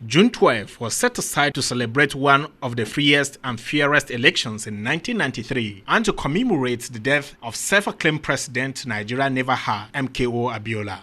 June 12 was set aside to celebrate one of the freest and fairest elections in 1993 and to commemorate the death of self-acclaimed president Nigeria never had, MKO Abiola.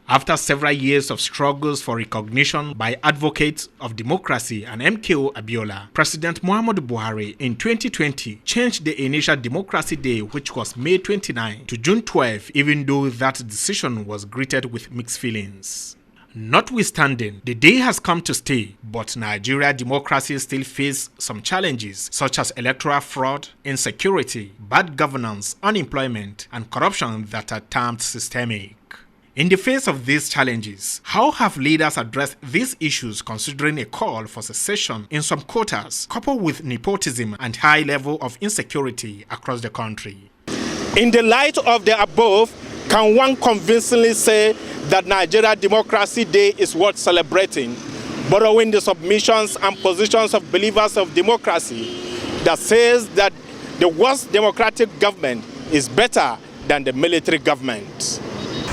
After several years of struggles for recognition by advocates of democracy and MKO Abiola, President Muhammadu Buhari in 2020 changed the initial Democracy Day, which was May 29, to June 12, even though that decision was greeted with mixed feelings. Notwithstanding, the day has come to stay, but Nigeria democracy still faces some challenges such as electoral fraud, insecurity, bad governance, unemployment, and corruption that are termed systemic. In the face of these challenges, how have leaders addressed these issues considering a call for secession in some quarters, coupled with nepotism and high level of insecurity across the country? In the light of the above, can one convincingly say that Nigeria Democracy Day is worth celebrating, borrowing the submissions and positions of believers of democracy that says that the worst democratic government is better than the military government?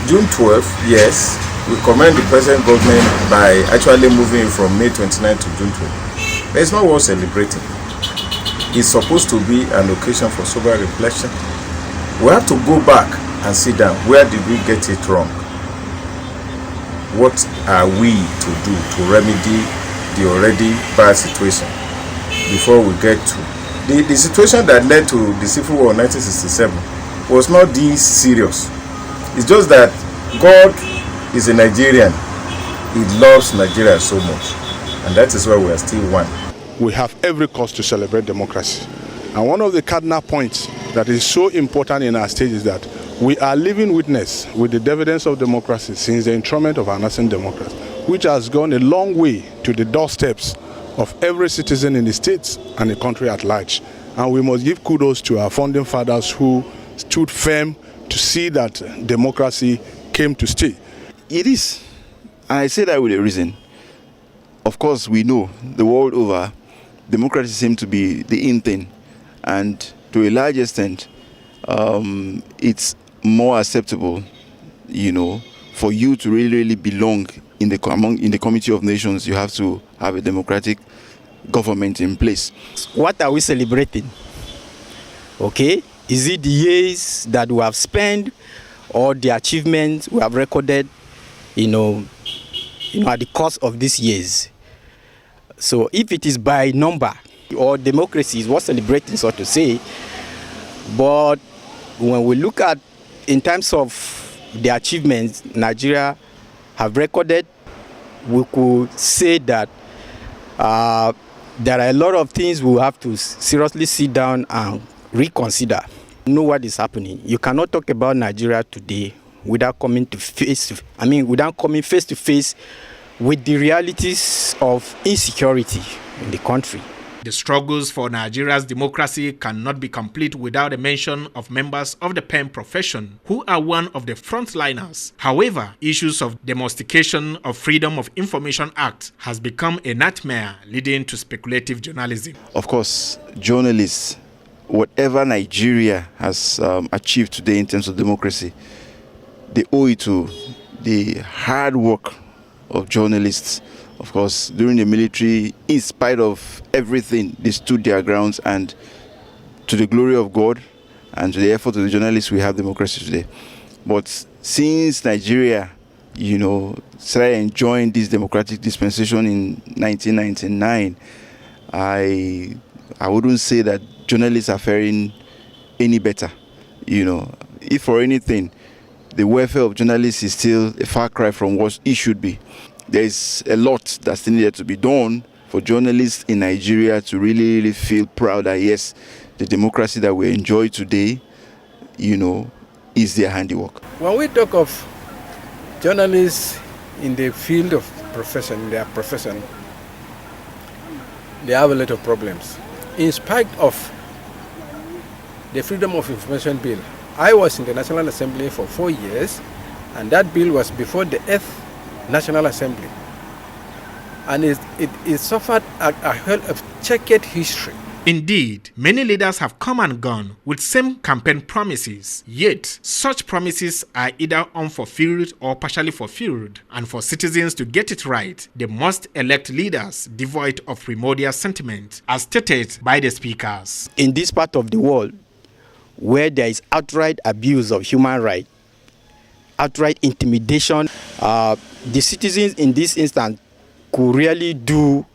June 12th, yes, we commend the present government by actually moving from May 29 to June 12. But it's not worth celebrating. It's supposed to be an occasion for sober reflection. We have to go back and sit down. Where did we get it wrong? What are we to do to remedy the already bad situation before we get to the situation that led to the Civil War in 1967 was not this serious. It's just that God is a Nigerian. He loves Nigeria so much. And that is why we are still one. We have every cause to celebrate democracy. And one of the cardinal points that is so important in our state is that we are living witness with the dividends of democracy since the enthronement of our nascent democracy, which has gone a long way to the doorsteps of every citizen in the states and the country at large. And we must give kudos to our founding fathers who stood firm to see that democracy came to stay. It is, and I say that with a reason. Of course, we know the world over, democracy seems to be the in thing, and to a large extent, it's more acceptable, for you to really belong in the community of nations. You have to have a democratic government in place. What are we celebrating? Okay. Is it the years that we have spent or the achievements we have recorded, at the course of these years? So if it is by number, or democracy is worth celebrating, so to say, but when we look at in terms of the achievements Nigeria have recorded, we could say that there are a lot of things we have to seriously sit down and reconsider. Know what is happening. You cannot talk about Nigeria today without coming face to face with the realities of insecurity in the country. The struggles for Nigeria's democracy cannot be complete without a mention of members of the pen profession, who are one of the frontliners. However, issues of domestication of Freedom of Information Act has become a nightmare, leading to speculative journalism. Of course, journalists, whatever Nigeria has achieved today in terms of democracy, they owe it to the hard work of journalists. Of course, during the military, in spite of everything, they stood their grounds, and to the glory of God and to the effort of the journalists, we have democracy today. But since Nigeria, started enjoying this democratic dispensation in 1999, I wouldn't say that journalists are faring any better. If for anything, the welfare of journalists is still a far cry from what it should be. There's a lot that still needed to be done for journalists in Nigeria to really feel proud that, yes, the democracy that we enjoy today, is their handiwork. When we talk of journalists in the field of profession, their profession, they have a lot of problems. In spite of the Freedom of Information Bill, I was in the National Assembly for 4 years, and that bill was before the 8th National Assembly. And it suffered a checkered history. Indeed, many leaders have come and gone with same campaign promises, yet such promises are either unfulfilled or partially fulfilled, and for citizens to get it right, they must elect leaders devoid of primordial sentiment, as stated by the speakers. In this part of the world, where there is outright abuse of human rights, outright intimidation, the citizens in this instance could really do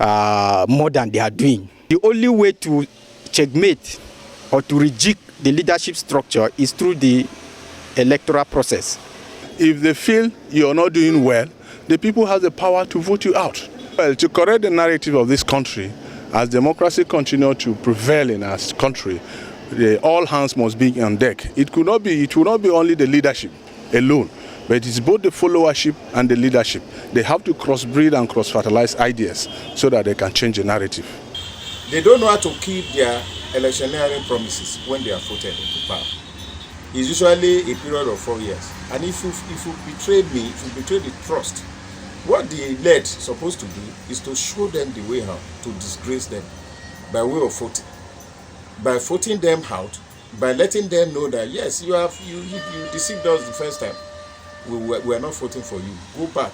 more than they are doing. The only way to checkmate or to reject the leadership structure is through the electoral process. If they feel you're not doing well, the people have the power to vote you out. Well, to correct the narrative of this country, as democracy continues to prevail in our country, all hands must be on deck. It will not be only the leadership alone, but it is both the followership and the leadership. They have to crossbreed and cross-fertilize ideas so that they can change the narrative. They don't know how to keep their electioneering promises when they are voted into power. It's usually a period of 4 years. And if you betray me, if you betray the trust, what the elect supposed to do is to show them the way out, to disgrace them by way of voting. By voting them out, by letting them know that yes, you deceived us the first time. We are not voting for you. Go back.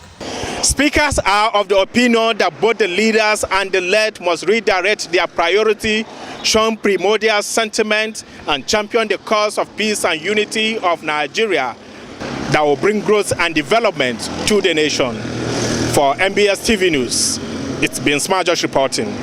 Speakers are of the opinion that both the leaders and the led must redirect their priority, show primordial sentiment, and champion the cause of peace and unity of Nigeria that will bring growth and development to the nation. For MBS TV News, it's been Smart Josh reporting.